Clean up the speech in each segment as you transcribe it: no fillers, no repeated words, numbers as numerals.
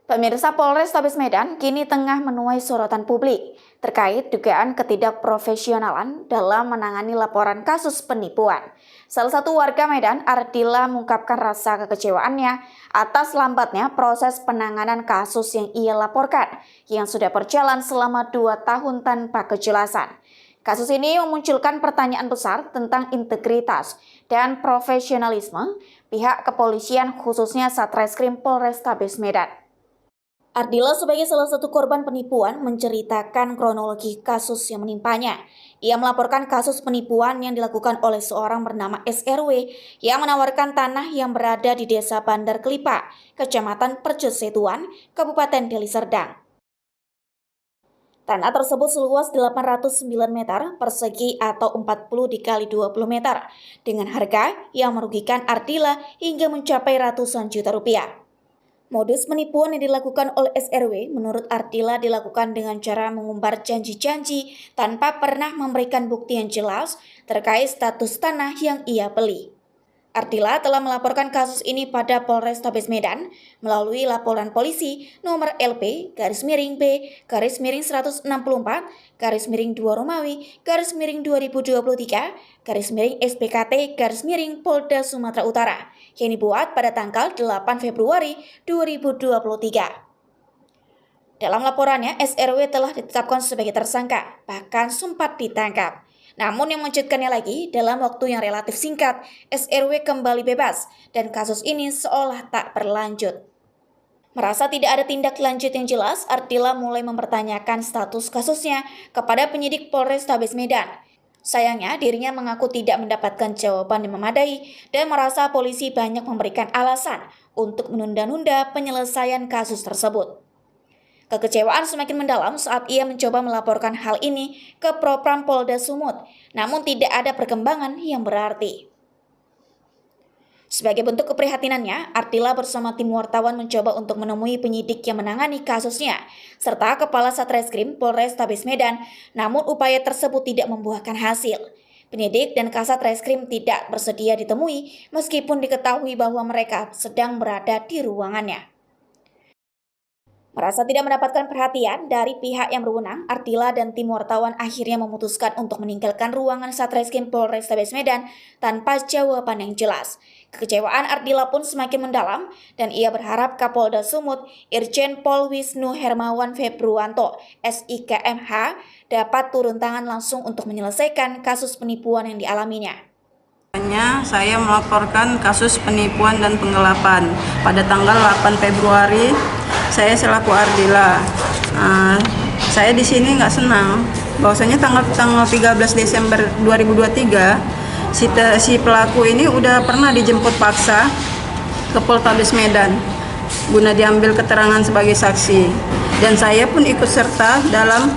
Pemirsa, Polrestabes Medan kini tengah menuai sorotan publik terkait dugaan ketidakprofesionalan dalam menangani laporan kasus penipuan. Salah satu warga Medan, Ardila, mengungkapkan rasa kekecewaannya atas lambatnya proses penanganan kasus yang ia laporkan yang sudah berjalan selama 2 tahun tanpa kejelasan. Kasus ini memunculkan pertanyaan besar tentang integritas dan profesionalisme pihak kepolisian, khususnya Satreskrim Polrestabes Medan. Ardila sebagai salah satu korban penipuan menceritakan kronologi kasus yang menimpanya. Ia melaporkan kasus penipuan yang dilakukan oleh seorang bernama SRW yang menawarkan tanah yang berada di Desa Bandar Kelipa, Kecamatan Perjosetuan, Kabupaten Deli Serdang. Tanah tersebut seluas 809 meter persegi atau 40 dikali 20 meter dengan harga yang merugikan Ardila hingga mencapai ratusan juta rupiah. Modus penipuan yang dilakukan oleh SRW menurut Ardila dilakukan dengan cara mengumbar janji-janji tanpa pernah memberikan bukti yang jelas terkait status tanah yang ia beli. Ardila telah melaporkan kasus ini pada Polrestabes Medan melalui laporan polisi nomor LP-164-164-2 Romawi /2023-SPKT Polda Sumatera Utara yang dibuat pada tanggal 8 Februari 2023. Dalam laporannya, SRW telah ditetapkan sebagai tersangka, bahkan sempat ditangkap. Namun yang mengejutkannya lagi, dalam waktu yang relatif singkat, SRW kembali bebas dan kasus ini seolah tak berlanjut. Merasa tidak ada tindak lanjut yang jelas, Ardila mulai mempertanyakan status kasusnya kepada penyidik Polrestabes Medan. Sayangnya, dirinya mengaku tidak mendapatkan jawaban yang memadai dan merasa polisi banyak memberikan alasan untuk menunda-nunda penyelesaian kasus tersebut. Kekecewaan semakin mendalam saat ia mencoba melaporkan hal ini ke Propam Polda Sumut, namun tidak ada perkembangan yang berarti. Sebagai bentuk keprihatinannya, Ardila bersama tim wartawan mencoba untuk menemui penyidik yang menangani kasusnya, serta Kepala Satreskrim Polrestabes Medan, namun upaya tersebut tidak membuahkan hasil. Penyidik dan Kasat Reskrim tidak bersedia ditemui meskipun diketahui bahwa mereka sedang berada di ruangannya. Merasa tidak mendapatkan perhatian dari pihak yang berwenang, Ardila dan tim wartawan akhirnya memutuskan untuk meninggalkan ruangan Satreskrim Polrestabes Medan tanpa jawaban yang jelas. Kekecewaan Ardila pun semakin mendalam dan ia berharap Kapolda Sumut Irjen Pol Wisnu Hermawan Februanto, SIKMH, dapat turun tangan langsung untuk menyelesaikan kasus penipuan yang dialaminya. Saya melaporkan kasus penipuan dan penggelapan pada tanggal 8 Februari. Saya selaku Ardila, saya di sini nggak senang bahwasanya tanggal 13 Desember 2023 si pelaku ini udah pernah dijemput paksa ke Polrestabes Medan guna diambil keterangan sebagai saksi, dan saya pun ikut serta dalam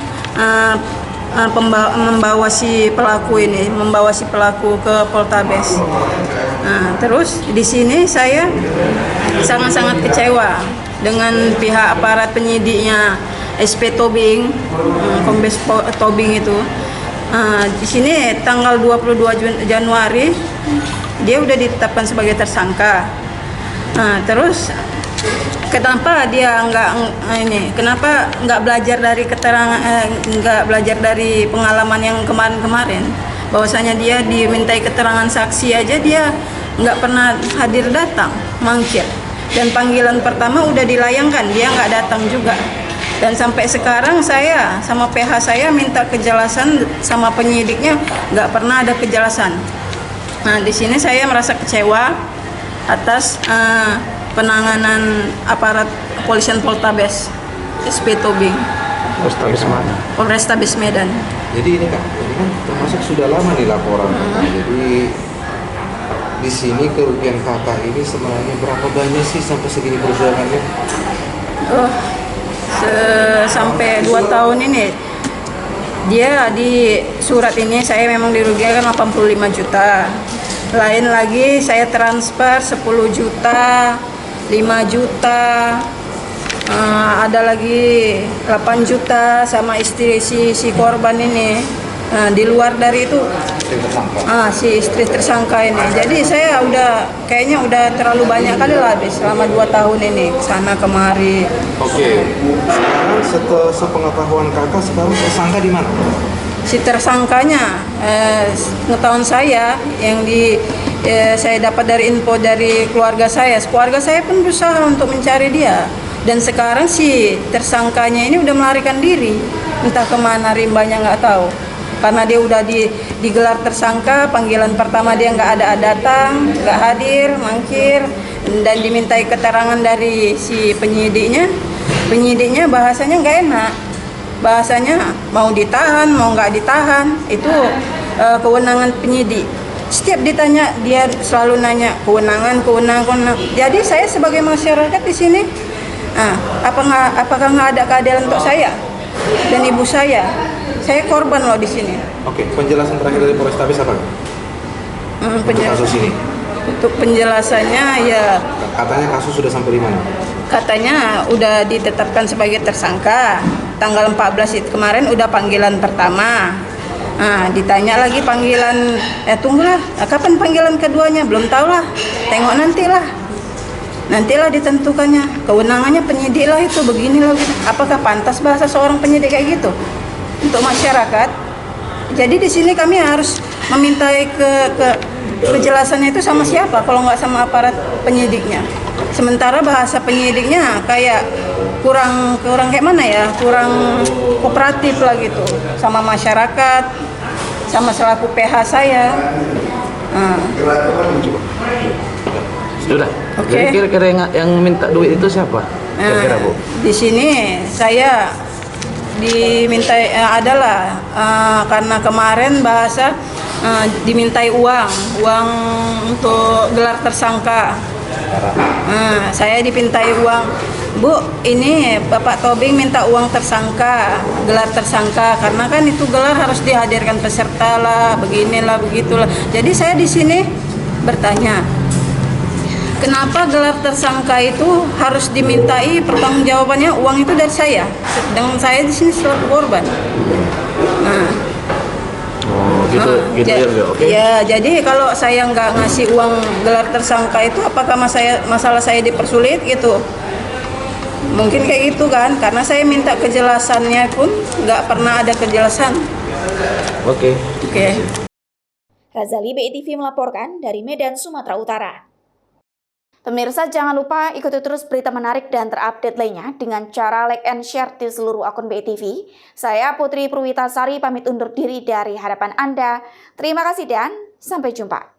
membawa si pelaku ke Polrestabes. Terus di sini saya sangat-sangat kecewa dengan pihak aparat penyidiknya, SP Tobing, Kombes Tobing itu. Di sini tanggal 22 Januari dia udah ditetapkan sebagai tersangka. Terus kenapa dia kenapa nggak belajar dari nggak belajar dari pengalaman yang kemarin-kemarin, bahwasanya dia dimintai keterangan saksi aja dia nggak pernah hadir datang, mangkir. Dan panggilan pertama udah dilayangkan, dia nggak datang juga. Dan sampai sekarang saya sama PH saya minta kejelasan sama penyidiknya, nggak pernah ada kejelasan. Di sini saya merasa kecewa atas penanganan aparat kepolisian Polrestabes, SP Tobing. Polrestabes mana? Polrestabes Medan. Jadi ini kan termasuk sudah lama nih laporan. Jadi di sini kerugian kakak ini sebenarnya berapa banyak sih sampai segini perjuangannya? Sampai 2 tahun ini dia di surat ini saya memang dirugikan 85 juta. Lain lagi saya transfer 10 juta, 5 juta, ada lagi 8 juta sama istri si korban ini. Nah, di luar dari itu Istri tersangka. si istri tersangka ini. Jadi saya kayaknya udah terlalu banyak kali lah habis selama 2 tahun ini sana kemari. Oke. Sekarang setelah sepengetahuan kakak, sekarang tersangka di mana? Si tersangkanya pengetahuan saya yang saya dapat dari info dari keluarga saya pun berusaha untuk mencari dia, dan sekarang si tersangkanya ini udah melarikan diri, entah kemana rimbanya nggak tahu, karena dia udah digelar tersangka. Panggilan pertama dia nggak ada datang, nggak hadir, mangkir, dan dimintai keterangan dari si penyidiknya bahasanya nggak enak. Bahasanya mau ditahan, mau nggak ditahan, itu kewenangan penyidik. Setiap ditanya, dia selalu nanya kewenangan. Jadi saya sebagai masyarakat di sini, apakah nggak ada keadilan untuk saya dan ibu saya? Saya korban loh di sini. Oke, penjelasan terakhir dari Polrestabes apa? Untuk kasus ini. Untuk penjelasannya ya, Katanya kasus sudah sampai di mana? katanya udah ditetapkan sebagai tersangka. Tanggal 14 itu kemarin udah panggilan pertama. Ditanya lagi panggilan, tunggulah, kapan panggilan keduanya? Belum tahu lah, tengok nantilah ditentukannya. Kewenangannya penyidik lah itu, beginilah gitu. Apakah pantas bahasa seorang penyidik kayak gitu untuk masyarakat? Jadi di sini kami harus memintai kejelasannya itu sama siapa kalau nggak sama aparat penyidiknya. Sementara bahasa penyidiknya kayak kurang kayak mana ya, kurang kooperatif lah gitu sama masyarakat, sama selaku PH saya. Sudah. Oke. Jadi kira-kira yang minta duit itu siapa? Kira-kira Bu? Di sini saya dimintai adalah karena kemarin bahasa dimintai uang untuk gelar tersangka. Saya dipintai uang, Bu, ini Bapak Tobing minta uang tersangka, gelar tersangka, karena kan itu gelar harus dihadirkan peserta lah, beginilah, begitulah. Jadi saya di sini bertanya, kenapa gelar tersangka itu harus dimintai pertanggungjawabannya uang itu dari saya, sedangkan saya di sini selaku korban. Gitu ya, oke. Ya, jadi kalau saya nggak ngasih uang gelar tersangka itu, apakah masalah saya dipersulit gitu? Mungkin kayak gitu kan, karena saya minta kejelasannya pun nggak pernah ada kejelasan. Oke. Razali BITV melaporkan dari Medan, Sumatera Utara. Pemirsa, jangan lupa ikuti terus berita menarik dan terupdate lainnya dengan cara like and share di seluruh akun BITV. Saya Putri Purwitasari pamit undur diri dari hadapan Anda. Terima kasih dan sampai jumpa.